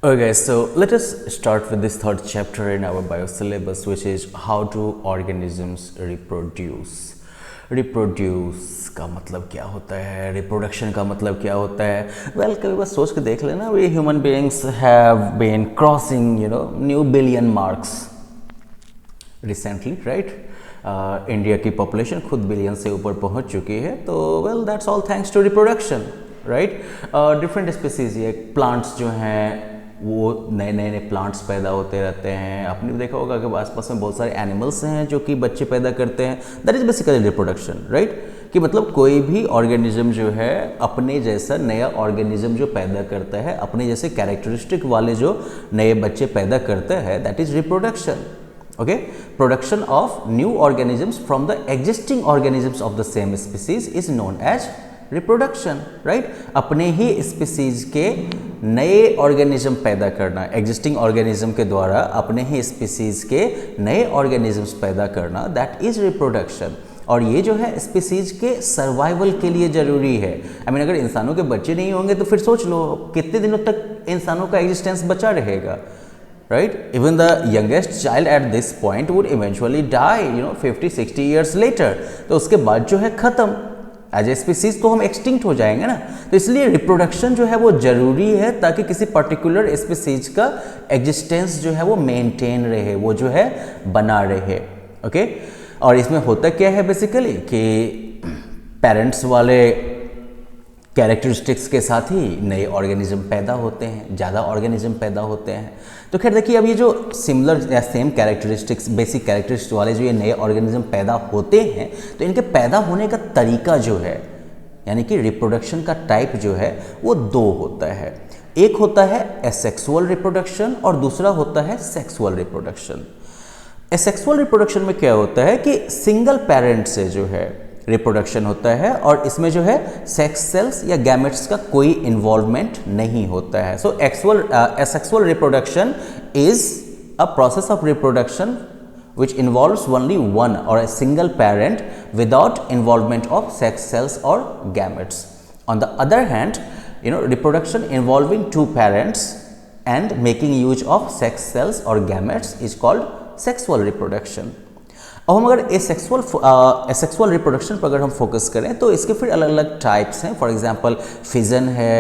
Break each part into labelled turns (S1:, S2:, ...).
S1: Okay, so let us start with this third chapter in our bio syllabus, which is how do organisms reproduce. Reproduce का मतलब क्या होता है, reproduction का मतलब क्या होता है? वेल, कभी बस सोच के देख लेना, we human beings have been crossing new billion marks recently, right? India की पॉपुलेशन खुद बिलियन से ऊपर पहुंच चुकी है, तो well that's all thanks to reproduction, right? Different species, ये प्लांट्स जो हैं वो नए नए प्लांट्स पैदा होते रहते हैं। आपने भी देखा होगा कि आसपास में बहुत सारे एनिमल्स हैं जो कि बच्चे पैदा करते हैं। That is basically reproduction, right? कि मतलब कोई भी ऑर्गेनिज्म जो है अपने जैसा नया ऑर्गेनिज्म जो पैदा करता है, अपने जैसे कैरेक्टरिस्टिक वाले जो नए बच्चे पैदा करता है, that is reproduction. Okay, production of new organisms from the existing organisms of the same species is known as reproduction, right? अपने ही स्पीसीज के नए ऑर्गेनिज्म पैदा करना, एग्जिस्टिंग ऑर्गेनिज्म के द्वारा अपने ही स्पीसीज के नए ऑर्गेनिजम्स पैदा करना, दैट इज रिप्रोडक्शन। और ये जो है स्पीसीज के सर्वाइवल के लिए जरूरी है। आई मीन, अगर इंसानों के बच्चे नहीं होंगे तो फिर सोच लो कितने दिनों तक इंसानों का एग्जिस्टेंस बचा रहेगा, right? Even the youngest child at this point would eventually die, 50-60 years later. तो उसके बाद जो है खत्म, एज ए स्पीसीज तो हम एक्सटिंक्ट हो जाएंगे ना। तो इसलिए रिप्रोडक्शन जो है वो जरूरी है ताकि किसी पर्टिकुलर स्पीसीज का एग्जिस्टेंस जो है वो मेंटेन रहे, वो जो है बना रहे। ओके, और इसमें होता क्या है बेसिकली कि पेरेंट्स वाले कैरेक्टरिस्टिक्स के साथ ही नए ऑर्गेनिज्म पैदा होते हैं, ज़्यादा ऑर्गेनिज्म पैदा होते हैं। तो खैर देखिए, अब ये जो सिमिलर या सेम कैरेक्टरिस्टिक्स, बेसिक कैरेक्टरिस्टिक्स वाले जो ये नए ऑर्गेनिज्म पैदा होते हैं, तो इनके पैदा होने का तरीका जो है, यानी कि रिप्रोडक्शन का टाइप जो है वो दो होता है। एक होता है एसेक्सुअल रिप्रोडक्शन और दूसरा होता है सेक्सुअल रिप्रोडक्शन। एसेक्सुअल रिप्रोडक्शन में क्या होता है कि सिंगल पेरेंट से जो है रिप्रोडक्शन होता है और इसमें जो है सेक्स सेल्स या गैमेट्स का कोई इन्वॉल्वमेंट नहीं होता है। So asexual reproduction is a process of reproduction which involves only one or a single parent without involvement of sex cells or gametes. On the other hand, reproduction involving two parents and making use of sex cells or gametes is called sexual reproduction. अब हम अगर asexual reproduction पर अगर हम focus करें तो इसके फिर अलग अलग टाइप्स हैं। फॉर एग्जांपल फिजन है,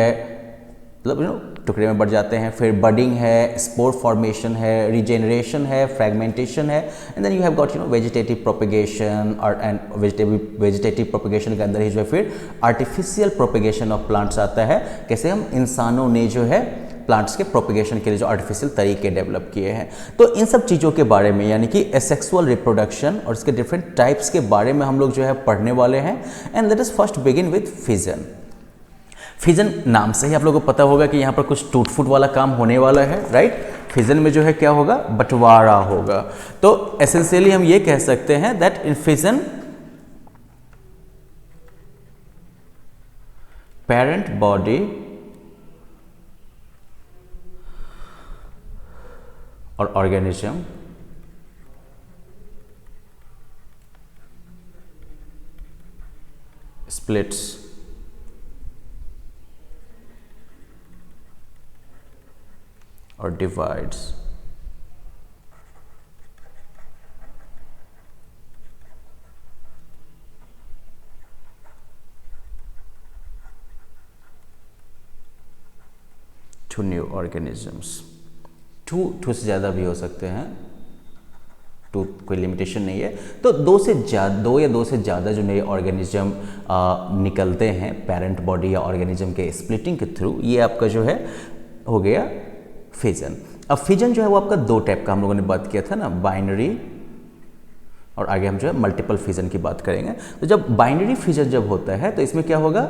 S1: मतलब टुकड़े में बढ़ जाते हैं, फिर बडिंग है, स्पोर फॉर्मेशन है, रिजेनरेशन है, फ्रैगमेंटेशन है, and then you have got vegetative propagation. और एंड वेजिटेटिव प्रोपेगेशन के अंदर ही जो है फिर आर्टिफिशियल प्रोपेगेशन ऑफ प्लांट्स आता है। कैसे हम इंसानों ने जो है प्लांट्स के प्रोपेगेशन के लिए जो आर्टिफिशियल तरीके डेवलप किए हैं। तो इन सब चीज़ों के बारे में, यानी कि एसेक्सुअल रिप्रोडक्शन और इसके डिफरेंट टाइप्स के बारे में हम लोग जो है पढ़ने वाले हैं। And let us first begin with fission. Fission नाम से ही आप लोगों को पता होगा कि यहाँ पर कुछ टूट फूट वाला काम होने वाला है, राइट? फिजन में जो है क्या होगा, बंटवारा होगा। तो एसेंशियली हम ये कह सकते हैं that in fission parent body or organism splits or divides to new organisms. Two से ज़्यादा भी हो सकते हैं, टू कोई लिमिटेशन नहीं है। तो दो या दो से ज़्यादा जो नए ऑर्गेनिज्म निकलते हैं पेरेंट बॉडी या ऑर्गेनिज्म के स्प्लिटिंग के थ्रू, ये आपका जो है हो गया फिजन। अब फिजन जो है वो आपका दो टाइप का हम लोगों ने बात किया था ना, बाइनरी, और आगे हम जो है मल्टीपल फिजन की बात करेंगे। तो जब बाइनरी फिजन जब होता है तो इसमें क्या होगा,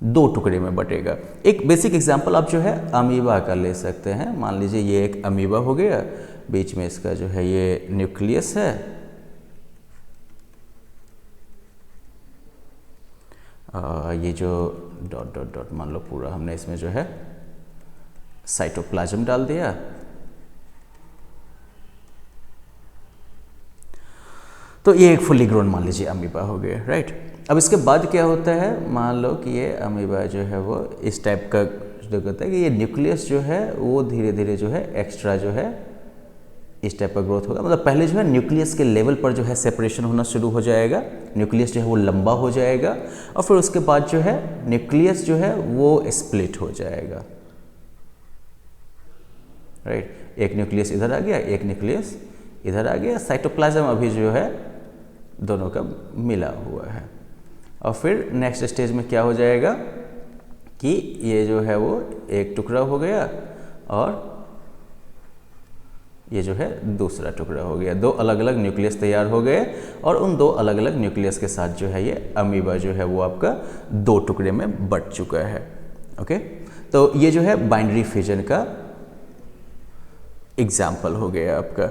S1: दो टुकड़े में बटेगा। एक बेसिक एग्जांपल आप जो है अमीबा का ले सकते हैं। मान लीजिए ये एक अमीबा हो गया, बीच में इसका जो है ये न्यूक्लियस है, ये जो डॉट डॉट डॉट मान लो पूरा हमने इसमें जो है साइटोप्लाज्म डाल दिया। तो ये एक फुली ग्रोन मान लीजिए अमीबा हो गया, राइट? अब इसके बाद क्या होता है, मान लो कि ये अमीबा जो है वो इस टाइप का कहता है कि ये न्यूक्लियस जो है वो धीरे धीरे जो है एक्स्ट्रा जो है इस टाइप का ग्रोथ होगा। मतलब पहले जो है न्यूक्लियस के लेवल पर जो है सेपरेशन होना शुरू हो जाएगा, न्यूक्लियस जो है वो लंबा हो जाएगा और फिर उसके बाद जो है न्यूक्लियस जो है वो स्प्लिट हो जाएगा, राइट। एक न्यूक्लियस इधर आ गया, एक न्यूक्लियस इधर आ गया, साइटोप्लाज्म अभी जो है दोनों का मिला हुआ है। और फिर नेक्स्ट स्टेज में क्या हो जाएगा कि ये जो है वो एक टुकड़ा हो गया और ये जो है दूसरा टुकड़ा हो गया, दो अलग अलग न्यूक्लियस तैयार हो गए और उन दो अलग अलग न्यूक्लियस के साथ जो है ये अमीबा जो है वो आपका दो टुकड़े में बट चुका है। ओके, तो ये जो है बाइनरी फिजन का एग्जाम्पल हो गया आपका।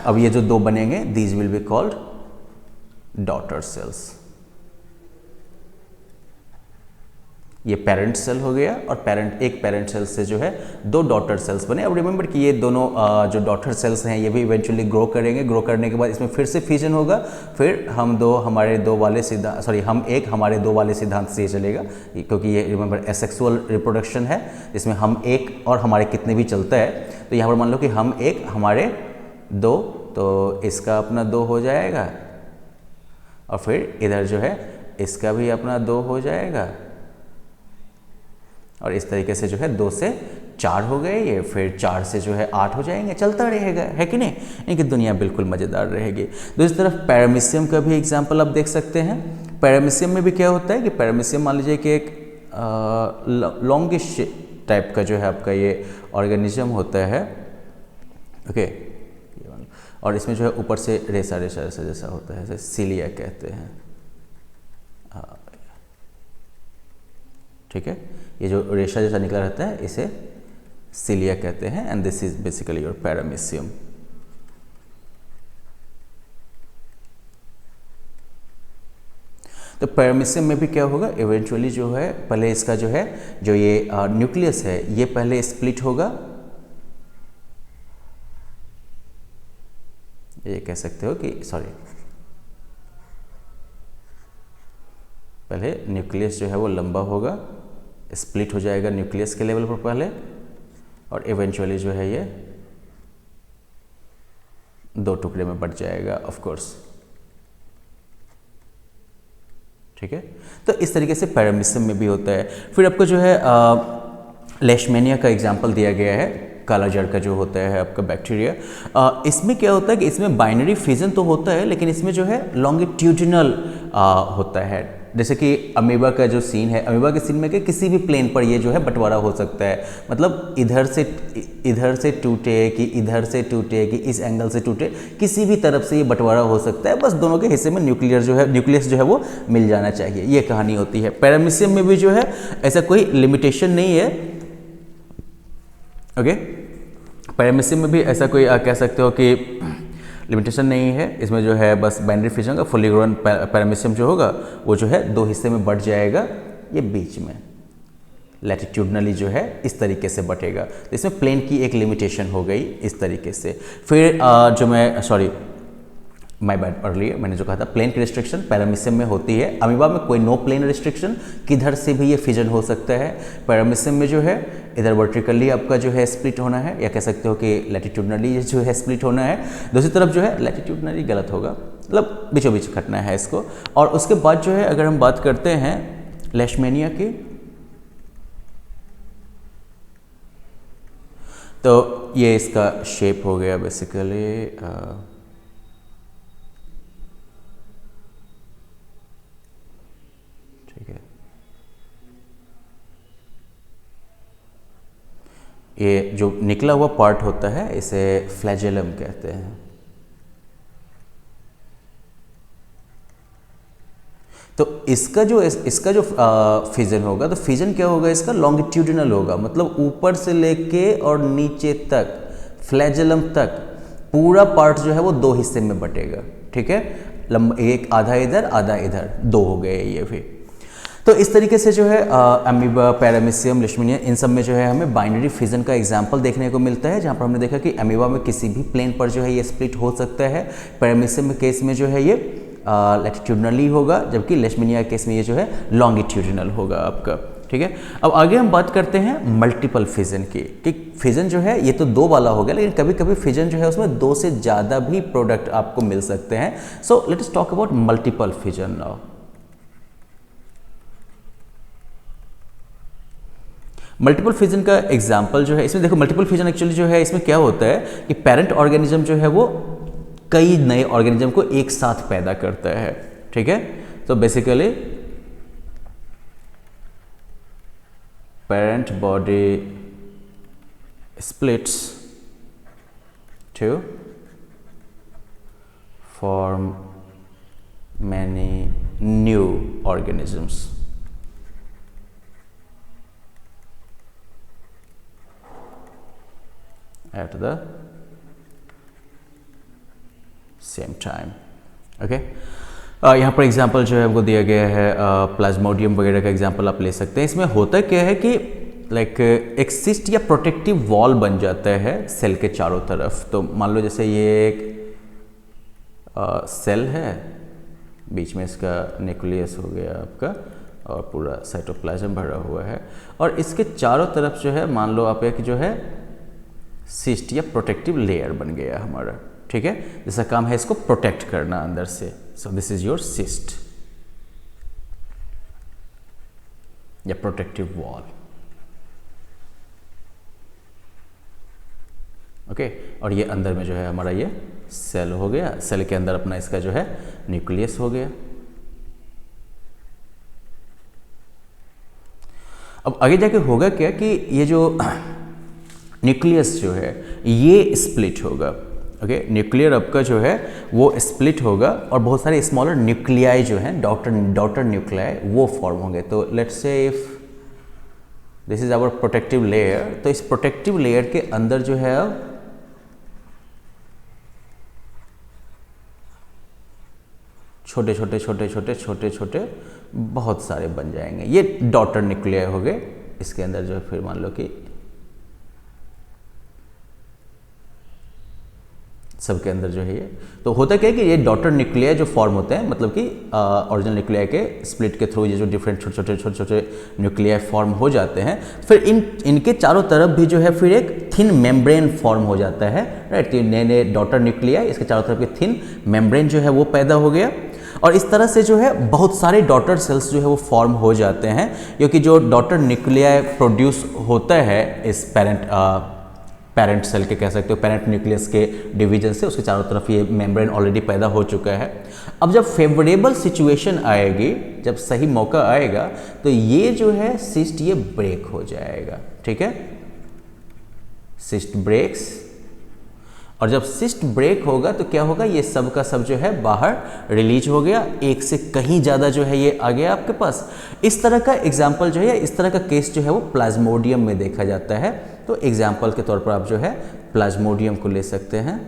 S1: अब ये जो दो बनेंगे these will be called daughter cells. ये पेरेंट सेल हो गया और एक पेरेंट सेल से जो है दो डॉटर सेल्स बने। अब रिमेंबर कि ये दोनों जो डॉटर सेल्स हैं ये भी इवेंचुअली ग्रो करेंगे, ग्रो करने के बाद इसमें फिर से फ्यूजन होगा, फिर हम हमारे दो वाले सिद्धांत से ये चलेगा, क्योंकि ये रिमेंबर एसेक्सुअल रिप्रोडक्शन है, इसमें हम एक और हमारे कितने भी चलता है। तो यहाँ पर मान लो कि हम एक हमारे दो, तो इसका अपना दो हो जाएगा और फिर इधर जो है इसका भी अपना दो हो जाएगा और इस तरीके से जो है 2 से 4 हो गए ये, फिर 4 से जो है 8 हो जाएंगे, चलता रहेगा, है कि नहीं। इनकी दुनिया बिल्कुल मज़ेदार रहेगी। दूसरी तरफ पैरामीशियम का भी एग्जाम्पल आप देख सकते हैं। पैरामीशियम में भी क्या होता है कि पैरामीशियम मान लीजिए कि एक लॉन्गिश टाइप का जो है आपका ये ऑर्गेनिज्म होता है, ओके। और इसमें जो है ऊपर से रेसा रेसा रेसा जैसा होता है, जैसे सिलिया कहते हैं, ठीक है। ये जो रेशा जैसा निकला रहता है इसे सिलिया कहते हैं and this is basically your paramecium. तो पैरामीशियम में भी क्या होगा, इवेंचुअली जो है पहले इसका जो है जो ये न्यूक्लियस है ये पहले स्प्लिट होगा, ये कह सकते हो कि पहले न्यूक्लियस जो है वो लंबा होगा, स्प्लिट हो जाएगा न्यूक्लियस के लेवल पर पहले और इवेंचुअली जो है ये दो टुकड़े में बट जाएगा ऑफ कोर्स, ठीक है। तो इस तरीके से पैरामीशियम में भी होता है। फिर आपको जो है लेशमेनिया का एग्जांपल दिया गया है, काला जड़ का जो होता है आपका बैक्टीरिया। इसमें क्या होता है कि इसमें बाइनरी फिजन तो होता है लेकिन इसमें जो है लॉन्गिट्यूडिनल होता है। जैसे कि अमीबा का जो सीन है, अमीबा के सीन में कि किसी भी प्लेन पर ये जो है बंटवारा हो सकता है, मतलब इधर से टूटे कि इधर से टूटे कि इस एंगल से टूटे, किसी भी तरफ से ये बंटवारा हो सकता है, बस दोनों के हिस्से में न्यूक्लियस जो है वो मिल जाना चाहिए, ये कहानी होती है। पैरामीशियम में भी जो है ऐसा कोई लिमिटेशन नहीं है, ओके। पैरामीशियम में भी ऐसा कोई कह सकते हो कि लिमिटेशन नहीं है, इसमें जो है बस बाइनरी फिजन का फुली ग्रोन पैरामीशियम जो होगा वो जो है दो हिस्से में बट जाएगा, ये बीच में लैटिट्यूडनली जो है इस तरीके से बटेगा। तो इसमें प्लेन की एक लिमिटेशन हो गई इस तरीके से। फिर जो मैं माय बैड अर्लियर मैंने जो कहा था प्लेन की रिस्ट्रिक्शन पैरामीशियम में होती है, अमीबा में कोई नो प्लेन रिस्ट्रिक्शन, किधर से भी ये फिजन हो सकता है। पैरामीशियम में जो है इधर वर्टिकली आपका जो है स्प्लिट होना है, या कह सकते हो कि लैटिट्यूडनली जो है स्प्लिट होना है। दूसरी तरफ जो है लैटिट्यूडनली गलत होगा, मतलब बीचों बीच कटना है इसको। और उसके बाद जो है अगर हम बात करते हैं लेशमेनिया की, तो ये इसका शेप हो गया बेसिकली ये जो निकला हुआ पार्ट होता है इसे फ्लैजेलम कहते हैं। तो इसका जो फिजन होगा, तो फिजन क्या होगा इसका, लॉन्गिट्यूडिनल होगा, मतलब ऊपर से लेके और नीचे तक फ्लैजेलम तक पूरा पार्ट जो है वो दो हिस्से में बटेगा, ठीक है। एक आधा इधर आधा इधर, दो हो गए ये भी। तो इस तरीके से जो है अमीबा, पैरामीशियम, लेशमेनिया, इन सब में जो है हमें बाइनरी फिजन का एग्जांपल देखने को मिलता है, जहाँ पर हमने देखा कि अमीबा में किसी भी प्लेन पर जो है ये स्प्लिट हो सकता है, पैरामीशियम के केस में जो है ये लैटिट्यूडनली होगा, जबकि लेशमेनिया के केस में ये जो है लॉन्गिट्यूडिनल होगा आपका, ठीक है। अब आगे हम बात करते हैं मल्टीपल फिजन की, कि फिजन जो है ये तो 2 वाला हो गया, लेकिन कभी कभी फिजन जो है उसमें 2 से ज़्यादा भी प्रोडक्ट आपको मिल सकते हैं। So let us talk about multiple fission now. Multiple fission का एग्जाम्पल जो है इसमें देखो, मल्टीपल फिजन एक्चुअली जो है इसमें क्या होता है कि पेरेंट ऑर्गेनिज्म जो है वो कई नए ऑर्गेनिज्म को एक साथ पैदा करता है, ठीक है। तो basically parent body splits to form many new organisms. At the same time. Okay. यहाँ पर एग्जाम्पल जो है हमको दिया गया है प्लाज्मोडियम वगैरह का एग्जाम्पल आप ले सकते हैं। इसमें होता क्या है कि लाइक एक सिस्ट या प्रोटेक्टिव वॉल बन जाता है सेल के चारों तरफ। तो मान लो जैसे ये एक सेल है, बीच में इसका न्यूक्लियस हो गया आपका और पूरा साइटोप्लाज्म भरा हुआ है, और इसके चारों तरफ जो है मान लो आप एक जो है सिस्ट या प्रोटेक्टिव लेयर बन गया हमारा, ठीक है, जिसका काम है इसको प्रोटेक्ट करना अंदर से। So this is your cyst या प्रोटेक्टिव वॉल, ओके। और ये अंदर में जो है हमारा ये सेल हो गया, सेल के अंदर अपना इसका जो है न्यूक्लियस हो गया। अब आगे जाके होगा क्या कि ये जो न्यूक्लियस जो है ये स्प्लिट होगा, ओके। न्यूक्लियर आपका जो है वो स्प्लिट होगा और बहुत सारे स्मॉलर न्यूक्लियाई जो हैं, डॉटर न्यूक्लियाई, वो फॉर्म होंगे। तो let's say if this is our protective layer, तो इस प्रोटेक्टिव लेयर के अंदर जो है अब छोटे छोटे छोटे छोटे छोटे छोटे बहुत सारे बन जाएंगे, ये डॉटर न्यूक्लियाई हो गए। इसके अंदर जो है फिर मान लो कि सबके अंदर जो है ये, तो होता क्या है कि ये डॉटर न्यूक्लियाई जो फॉर्म होते हैं, मतलब कि ओरिजिनल न्यूक्लियाई के स्प्लिट के थ्रू ये जो डिफरेंट छोटे छोटे न्यूक्लियाई फॉर्म हो जाते हैं, फिर इनके चारों तरफ भी जो है फिर एक थिन मेम्ब्रेन फॉर्म हो जाता है, राइट। तो नए नए डॉटर न्यूक्लियाई, इसके चारों तरफ के थिन मेम्ब्रेन जो है वो पैदा हो गया, और इस तरह से जो है बहुत सारे डॉटर सेल्स जो है वो फॉर्म हो जाते हैं, क्योंकि जो डॉटर न्यूक्लियाई प्रोड्यूस होता है इस पेरेंट सेल के, कह सकते हो पेरेंट न्यूक्लियस के डिवीजन से, उसके चारों तरफ ये मेम्ब्रेन ऑलरेडी पैदा हो चुका है। अब जब फेवरेबल सिचुएशन आएगी, जब सही मौका आएगा, तो ये जो है सिस्ट ये ब्रेक हो जाएगा, ठीक है, सिस्ट ब्रेक्स। और जब सिस्ट ब्रेक होगा तो क्या होगा, ये सब का सब जो है बाहर रिलीज हो गया, एक से कहीं ज़्यादा जो है ये आ गया आपके पास। इस तरह का एग्जाम्पल जो है, इस तरह का केस जो है वो प्लाज्मोडियम में देखा जाता है। तो एग्जाम्पल के तौर पर आप जो है प्लाज्मोडियम को ले सकते हैं।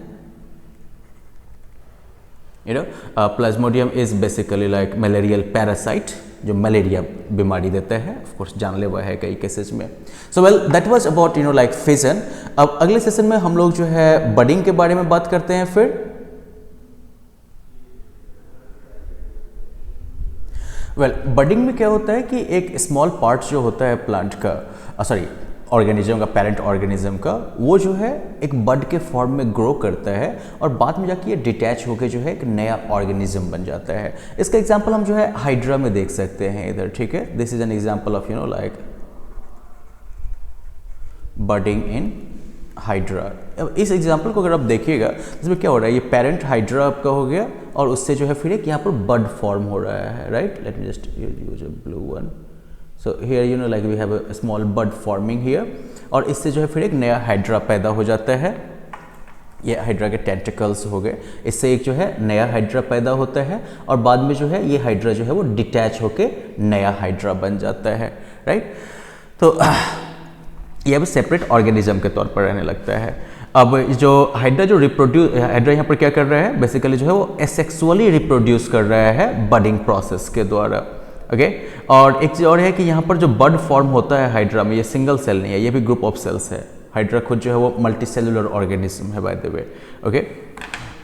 S1: Plasmodium is basically like malarial parasite, जो मलेरिया बीमारी देता है, ऑफ कोर्स जानलेवा है कई केसेस में। So well that was about like fission. अब अगले सेशन में हम लोग जो है बडिंग के बारे में बात करते हैं। फिर बडिंग में क्या होता है कि एक स्मॉल पार्ट जो होता है प्लांट का, ऑर्गेनिज्म का, पेरेंट ऑर्गेनिज्म का, वो जो है एक बड के फॉर्म में ग्रो करता है और बाद में जाके ये डिटैच होकर जो है एक नया ऑर्गेनिज्म बन जाता है। इसका एग्जांपल हम जो है हाइड्रा में देख सकते हैं इधर, ठीक है। This is an example of like budding in hydra. इस एग्जांपल को अगर आप देखिएगा, इसमें क्या हो रहा है, ये पेरेंट हाइड्रा आपका हो गया और उससे जो है फिर एक यहाँ पर बड फॉर्म हो रहा है, right. Let me just use a blue one. So here like we have a small bud forming here, और इससे जो है फिर एक नया हाइड्रा पैदा हो जाता है। ये हाइड्रा के टेंटिकल्स हो गए, इससे एक जो है नया हाइड्रा पैदा होता है, और बाद में जो है ये हाइड्रा जो है वो डिटैच होके नया हाइड्रा बन जाता है, राइट। तो ये अब सेपरेट ऑर्गेनिज्म के तौर पर रहने लगता है। अब जो हाइड्रा हाइड्रा यहाँ पर क्या कर रहा है, बेसिकली जो है वो एसेक्सुअली रिप्रोड्यूस कर रहा है बडिंग प्रोसेस के द्वारा, ओके। और एक चीज़ और है कि यहाँ पर जो बड फॉर्म होता है हाइड्रा में, ये सिंगल सेल नहीं है, ये भी ग्रुप ऑफ सेल्स है। हाइड्रा खुद जो है वो मल्टी सेलुलर ऑर्गेनिज्म है बाय द वे, ओके।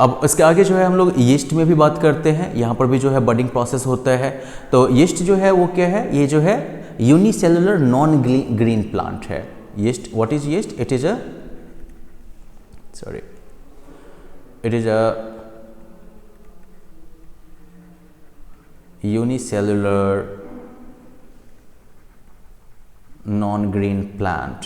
S1: अब इसके आगे जो है हम लोग यीस्ट में भी बात करते हैं, यहाँ पर भी जो है बडिंग प्रोसेस होता है। तो यीस्ट जो है वो क्या है, ये जो है यूनिसेलुलर नॉन ग्रीन प्लांट है। Yeast, what is yeast? It is a unicellular non green plant.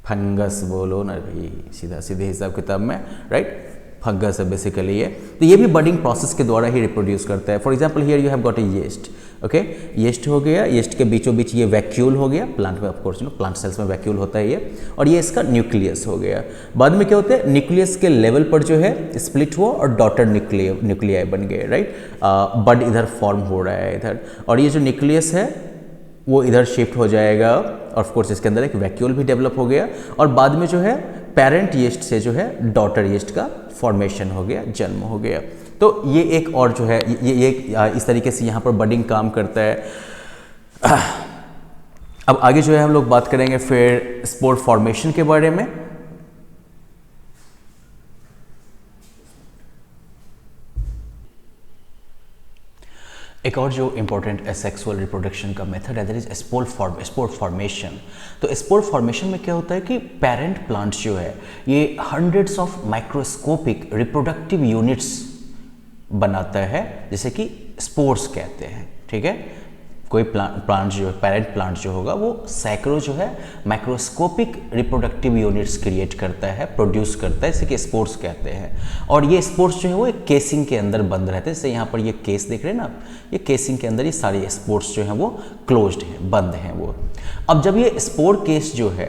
S1: Fungus बोलो ना भाई, सीधा सीधे हिसाब किताब में, राइट? फंगस है बेसिकली ये। तो ये भी बडिंग प्रोसेस के द्वारा ही रिप्रोड्यूस करता है। For example here you have got a yeast, okay, yeast हो गया, यीस्ट के बीचों बीच ये वैक्यूल हो गया, प्लांट में ऑफकोर्स प्लांट सेल्स में वैक्यूल होता है ये, और ये इसका न्यूक्लियस हो गया। बाद में क्या होता है, न्यूक्लियस के लेवल पर जो है स्प्लिट हुआ और डॉटर न्यूक्लियाई बन गए, राइट? बड इधर फॉर्म हो रहा है इधर, और ये जो न्यूक्लियस है वो इधर शिफ्ट हो जाएगा, और ऑफकोर्स इसके अंदर एक वैक्यूल भी डेवलप हो गया, और बाद में जो है पेरेंट यीस्ट से जो है डॉटर यीस्ट का फॉर्मेशन हो गया, जन्म हो गया। तो ये एक और जो है ये इस तरीके से यहाँ पर बडिंग काम करता है। अब आगे जो है हम लोग बात करेंगे फिर स्पोर फॉर्मेशन के बारे में। एक और जो इंपॉर्टेंट सेक्सुअल रिप्रोडक्शन का मेथड है दैट इज स्पोर फॉर्मेशन। तो स्पोर फॉर्मेशन में क्या होता है कि पेरेंट प्लांट्स जो है ये hundreds of microscopic reproductive units बनाता है, जैसे कि स्पोर्स कहते हैं, ठीक है? कोई प्लांट जो पेरेंट प्लांट जो होगा वो सैकड़ों जो है माइक्रोस्कोपिक रिप्रोडक्टिव यूनिट्स क्रिएट करता है, प्रोड्यूस करता है, इसे कि स्पोर्स कहते हैं। और ये स्पोर्स जो है वो एक केसिंग के अंदर बंद रहते हैं। जैसे यहाँ पर ये केस देख रहे हैं ना आप, ये केसिंग के अंदर ये सारे स्पोर्स जो हैं वो क्लोज्ड हैं, बंद हैं वो। अब जब ये स्पोर केस जो है,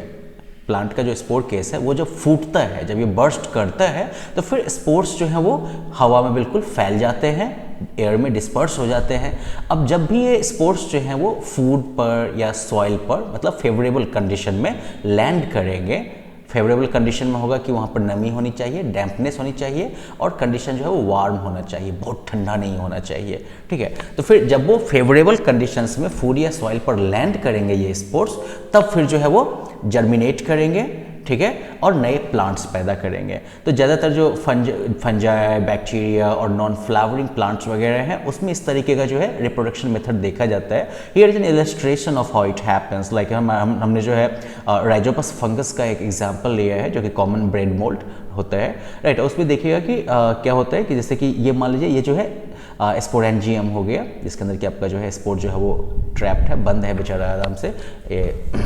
S1: प्लांट का जो स्पोर केस है, वो जब फूटता है, जब ये बर्स्ट करता है, तो फिर स्पोर्स जो हैं वो हवा में बिल्कुल फैल जाते हैं, एयर में डिस्पर्स हो जाते हैं। अब जब भी ये स्पोर्स जो हैं वो फूड पर या सॉइल पर, मतलब फेवरेबल कंडीशन में लैंड करेंगे, फेवरेबल कंडीशन में होगा कि वहाँ पर नमी होनी चाहिए, डैम्पनेस होनी चाहिए, और कंडीशन जो है वो वार्म होना चाहिए, बहुत ठंडा नहीं होना चाहिए, ठीक है? तो फिर जब वो फेवरेबल कंडीशंस में फूड या सॉइल पर लैंड करेंगे ये स्पोर्स, तब फिर जो है वो जर्मिनेट करेंगे, ठीक है, और नए प्लांट्स पैदा करेंगे। तो ज़्यादातर जो फंजाई, बैक्टीरिया और नॉन फ्लावरिंग प्लांट्स वगैरह हैं, उसमें इस तरीके का जो है रिप्रोडक्शन मेथड देखा जाता है। Here is an illustration of how it happens. Like हमने जो है राइजोपस फंगस का एक एग्जांपल लिया है, जो कि कॉमन ब्रेड मोल्ड होता है, राइट? उसमें देखिएगा कि क्या होता है कि जैसे कि ये मान लीजिए ये जो है स्पोरेंजियम हो गया, जिसके अंदर कि आपका जो है स्पोर जो है वो ट्रैप्ड है, बंद है बेचारा आराम से, ये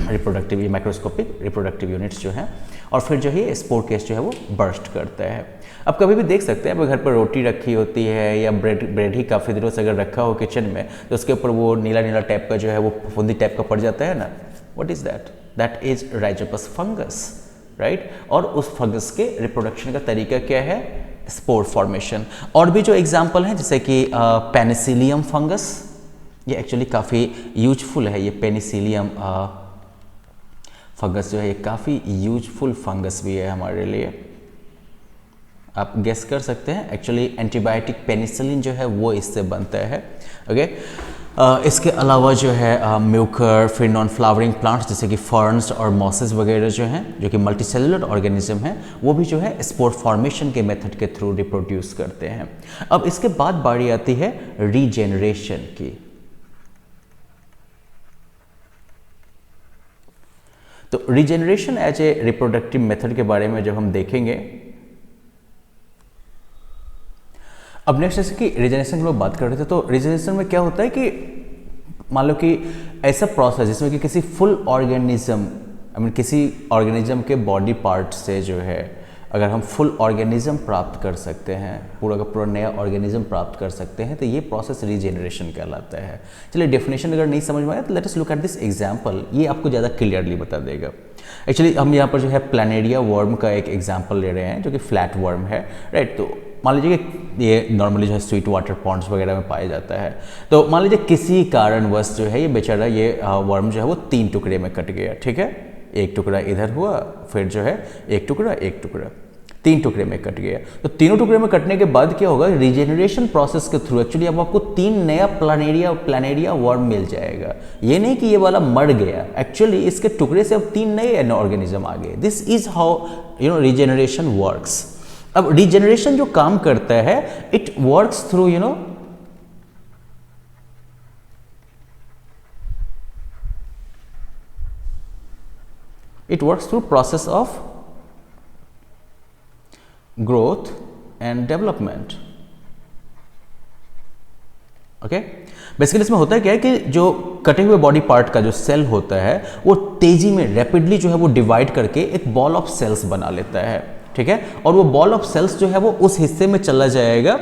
S1: रिप्रोडक्टिव माइक्रोस्कोपिक रिप्रोडक्टिव यूनिट्स जो हैं, और फिर जो है स्पोर केस जो है वो बर्स्ट करता है। अब कभी भी देख सकते हैं, आप घर पर रोटी रखी होती है या ब्रेड ही काफ़ी दिनों से अगर रखा हो किचन में, तो उसके ऊपर वो नीला नीला टाइप का जो है वो फफूंदी टाइप का पड़ जाता है ना, what is that? That is Rhizopus fungus, right? और उस फंगस के रिप्रोडक्शन का तरीका क्या है? Spore formation. और भी जो एग्जाम्पल हैं जैसे कि पेनिसिलियम फंगस, ये एक्चुअली काफ़ी यूजफुल है, ये पेनिसिलियम फंगस जो है ये काफ़ी यूजफुल फंगस भी है हमारे लिए। आप गेस कर सकते हैं, एक्चुअली एंटीबायोटिक पेनिसिलिन जो है वो इससे बनता है, ओके? इसके अलावा जो है म्यूकर, फिर नॉन फ्लावरिंग प्लांट्स जैसे कि फर्न्स और मॉसेस वगैरह जो हैं, जो कि मल्टीसेलुलर ऑर्गेनिज्म हैं, वो भी जो है स्पोर फॉर्मेशन के मेथड के थ्रू रिप्रोड्यूस करते हैं। अब इसके बाद बारी आती है रीजेनरेशन की। तो regeneration as a reproductive method के बारे में जब हम देखेंगे, अब नेक्स्ट जैसे कि रीजेनरेशन की लोग बात कर रहे थे, तो रीजेनरेशन में क्या होता है कि मान लो कि ऐसा प्रोसेस जिसमें कि किसी फुल ऑर्गेनिज्म, किसी ऑर्गेनिज्म के बॉडी पार्ट से जो है अगर हम फुल ऑर्गेनिज्म प्राप्त कर सकते हैं, पूरा का पूरा नया ऑर्गेनिज्म प्राप्त कर सकते हैं, तो ये प्रोसेस रीजेनरेशन कहलाता है। चलिए डेफिनेशन अगर नहीं समझ में आया तो let us look at this example, ये आपको ज़्यादा क्लियरली बता देगा। एक्चुअली हम यहाँ पर जो है प्लानेरिया वर्म का एक एग्जाम्पल ले रहे हैं, जो कि फ्लैट वर्म है, राइट? तो मान लीजिए कि ये नॉर्मली जो है स्वीट वाटर पॉन्ड्स वगैरह में पाया जाता है। तो मान लीजिए किसी कारणवश जो है ये बेचारा ये वर्म जो है वो 3 टुकड़े में कट गया, ठीक है? एक टुकड़ा इधर हुआ, फिर जो है एक टुकड़ा 3 टुकड़े में कट गया। तो तीनों टुकड़े में कटने के बाद क्या होगा? रीजेनरेशन प्रोसेस के थ्रू एक्चुअली अब आपको 3 नया प्लानेरिया वर्म मिल जाएगा। ये नहीं कि ये वाला मर गया, एक्चुअली इसके टुकड़े से अब 3 नए ऑर्गेनिज्म आ गए। This is how regeneration works. अब रीजेनरेशन जो काम करता है, it works through it works through process of growth and development. Okay, basically इसमें होता है क्या है कि जो कटे हुए बॉडी पार्ट का जो सेल होता है वो तेजी में रैपिडली जो है वो डिवाइड करके एक बॉल ऑफ सेल्स बना लेता है, ठीक है। और वो बॉल ऑफ सेल्स जो है वो उस हिस्से में चला जाएगा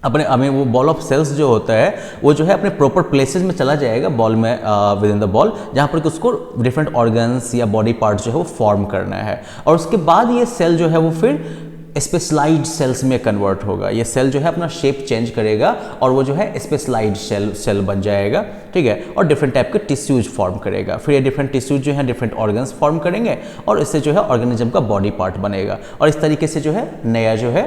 S1: अपने, हमें वो बॉल ऑफ सेल्स जो होता है वो जो है अपने प्रॉपर प्लेसेस में चला जाएगा बॉल में, विद इन द बॉल, जहाँ पर कि उसको डिफरेंट ऑर्गन्स या बॉडी पार्ट जो है वो फॉर्म करना है। और उसके बाद ये सेल जो है वो फिर स्पेशलाइज्ड सेल्स में कन्वर्ट होगा। ये सेल जो है अपना शेप चेंज करेगा और वो जो है स्पेशलाइज्ड सेल बन जाएगा, ठीक है। और डिफरेंट टाइप के टिश्यूज फॉर्म करेगा। फिर ये डिफरेंट टिश्यूज जो है डिफरेंट ऑर्गन्स फॉर्म करेंगे और इससे जो है ऑर्गेनिज्म का बॉडी पार्ट बनेगा। और इस तरीके से जो है नया जो है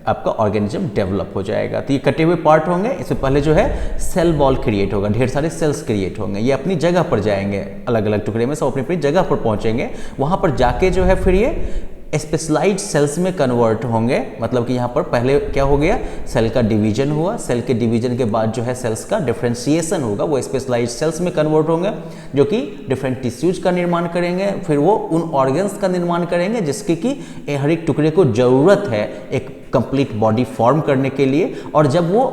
S1: आपका ऑर्गेनिज्म डेवलप हो जाएगा। तो ये कटे हुए पार्ट होंगे, इससे पहले जो है सेल बॉल क्रिएट होगा, ढेर सारे सेल्स क्रिएट होंगे, ये अपनी जगह पर जाएंगे, अलग अलग टुकड़े में सब अपनी अपनी जगह पर पहुंचेंगे। वहां पर जाके जो है फिर ये स्पेशलाइज्ड सेल्स में कन्वर्ट होंगे। मतलब कि यहाँ पर पहले क्या हो गया, सेल का डिवीजन हुआ, सेल के डिवीजन के बाद जो है सेल्स का डिफरेंशिएशन होगा, वो स्पेशलाइज्ड सेल्स में कन्वर्ट होंगे जो कि डिफरेंट टिश्यूज का निर्माण करेंगे। फिर वो उन ऑर्गन्स का निर्माण करेंगे जिसकी कि हर एक टुकड़े को जरूरत है एक कंप्लीट बॉडी फॉर्म करने के लिए। और जब वो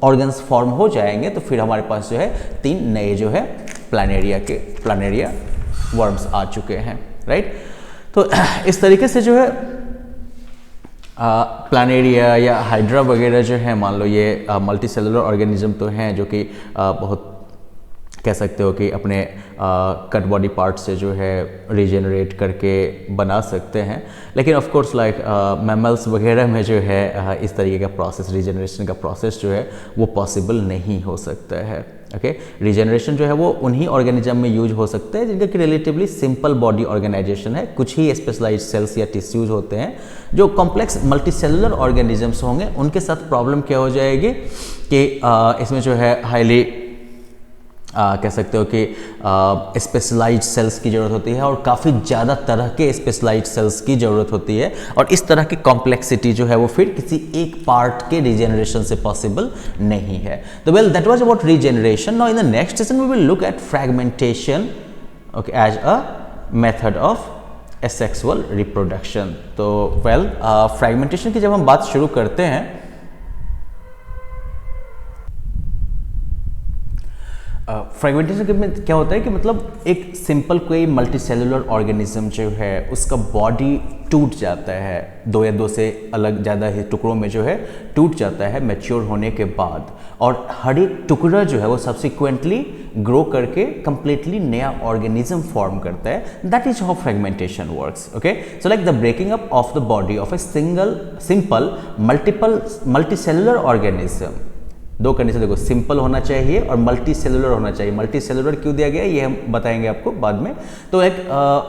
S1: ऑर्गन्स फॉर्म हो जाएंगे तो फिर हमारे पास जो है 3 नए जो है प्लानेरिया वर्म्स आ चुके हैं, राइट। तो इस तरीके से जो है प्लानेरिया या हाइड्रा वगैरह जो है, मान लो ये मल्टी सेलुलर ऑर्गेनिज्म तो हैं जो कि बहुत कह सकते हो कि अपने कट बॉडी पार्ट से जो है रीजनरेट करके बना सकते हैं। लेकिन ऑफ कोर्स लाइक मैमल्स वगैरह में जो है इस तरीके का प्रोसेस, रीजनरेशन का प्रोसेस जो है वो पॉसिबल नहीं हो सकता है। ओके, रीजनरेशन जो है वो उन्हीं ऑर्गेनिज्म में यूज हो सकता है जिनका कि रिलेटिवली सिंपल बॉडी ऑर्गेनाइजेशन है। कुछ ही स्पेशलाइज्ड सेल्स या टिश्यूज होते हैं। जो कॉम्प्लेक्स मल्टीसेलुलर ऑर्गेनिजम्स होंगे उनके साथ प्रॉब्लम क्या हो जाएगी कि इसमें जो है हाईली कह सकते हो कि स्पेशलाइज्ड सेल्स की ज़रूरत होती है और काफ़ी ज़्यादा तरह के स्पेशलाइज्ड सेल्स की ज़रूरत होती है। और इस तरह की कॉम्प्लेक्सिटी जो है वो फिर किसी एक पार्ट के रीजनरेशन से पॉसिबल नहीं है। तो well that was about regeneration. Now in the next session we will look at fragmentation, okay, as a method of asexual reproduction. तो वेल फ्रैगमेंटेशन की जब हम बात शुरू करते हैं, फ्रैगमेंटेशन में क्या होता है कि मतलब एक सिंपल कोई मल्टीसेलुलर ऑर्गेनिज्म जो है उसका बॉडी टूट जाता है, 2 या 2 से अलग ज़्यादा ही टुकड़ों में जो है टूट जाता है मैच्योर होने के बाद। और हर एक टुकड़ा जो है वो सब्सिक्वेंटली ग्रो करके कंप्लीटली नया ऑर्गेनिज्म फॉर्म करता है। That is how fragmentation works. Okay, so like the breaking up of the body of a simple multicellular organism. 2 condition देखो, सिंपल होना चाहिए और मल्टी सेलुलर होना चाहिए। मल्टी सेलुलर क्यों दिया गया है ये हम बताएंगे आपको बाद में। तो एक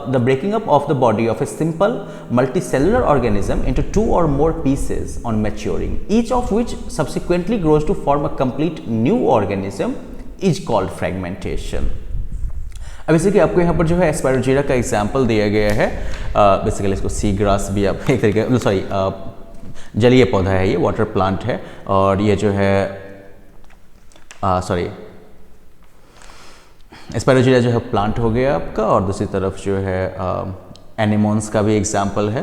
S1: the breaking up of the body of a simple multicellular organism into 2 or more pieces on maturing, each of which subsequently grows to form a complete new organism is called fragmentation. अब जैसे कि आपको यहाँ पर जो है एस्पैरोजीरा का example दिया गया है। बेसिकली इसको सी ग्रास भी आप एक तरीके, सॉरी जलीय पौधा है, ये वाटर प्लांट है। और ये जो है सॉरी एस्पैरोजीरा जो है प्लांट हो गया आपका, और दूसरी तरफ जो है एनिमोन्स का भी एग्जाम्पल है,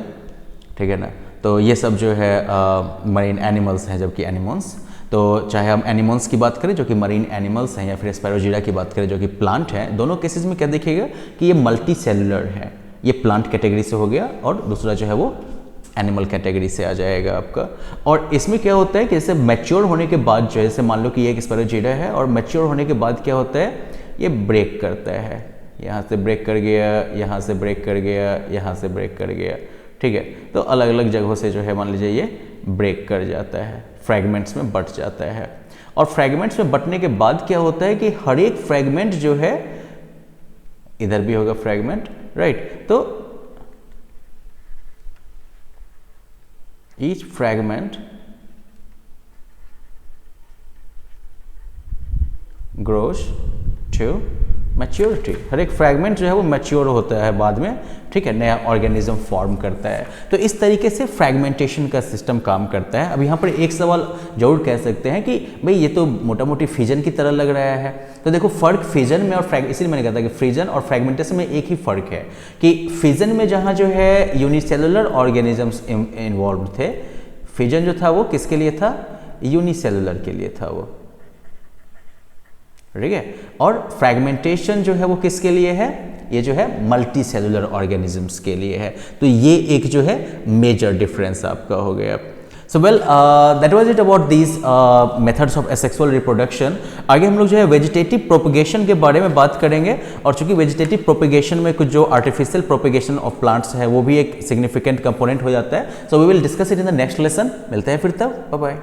S1: ठीक है ना। तो ये सब जो है मरीन एनिमल्स हैं, जबकि एनिमोन्स, तो चाहे हम एनिमोन्स की बात करें जो कि मरीन एनिमल्स हैं या फिर एस्पैरोजीरा की बात करें जो कि प्लांट हैं, दोनों केसेस में क्या देखिएगा कि ये मल्टी सेलुलर है। ये प्लांट कैटेगरी से हो गया और दूसरा जो है वो एनिमल कैटेगरी से आ जाएगा आपका। और इसमें क्या होता है कि जैसे मैच्योर होने के बाद जो है, जैसे मान लो कि ये एक एस्पैरोजीरा है और मैच्योर होने के बाद क्या होता है, ये ब्रेक करता है, यहाँ से ब्रेक कर गया, यहाँ से ब्रेक कर गया, यहाँ से ब्रेक कर गया, ठीक है। तो अलग अलग जगहों से जो है मान लीजिए ये ब्रेक कर जाता है, फ्रैगमेंट्स में बट जाता है। और फ्रैगमेंट्स में बटने के बाद क्या होता है कि हर एक फ्रैगमेंट जो है, इधर भी होगा फ्रैगमेंट, राइट। तो each fragment grows to maturity, हर एक फ्रैगमेंट जो है वो मैच्योर होता है बाद में, ठीक है, नया ऑर्गेनिज्म फॉर्म करता है। तो इस तरीके से फ्रैगमेंटेशन का सिस्टम काम करता है। अब यहाँ पर एक सवाल जरूर कह सकते हैं कि भाई ये तो मोटा मोटी फिजन की तरह लग रहा है। तो देखो फ़र्क फिजन में और इसीलिए मैंने कहा था कि फिजन और फ्रैगमेंटेशन में एक ही फ़र्क है कि फिजन में जहाँ जो है यूनिसेलुलर ऑर्गेनिजम्स इन्वॉल्व थे, फिजन जो था वो किसके लिए था, यूनिसेलुलर के लिए था वो, ठीक है। और फ्रैगमेंटेशन जो है वो किसके लिए है, ये जो है मल्टी सेलुलर ऑर्गेनिजम्स के लिए है। तो ये एक जो है मेजर डिफरेंस आपका हो गया। So well that was it about these methods of asexual reproduction. आगे हम लोग जो है वेजिटेटिव प्रोपेगेशन के बारे में बात करेंगे, और चूंकि वेजिटेटिव प्रोपेगेशन में कुछ जो आर्टिफिशियल प्रोपेगेशन ऑफ प्लांट्स है वो भी एक सिग्निफिकेंट कंपोनेंट हो जाता है। So we will discuss it in the next lesson. मिलते हैं फिर तब, बाय बाय।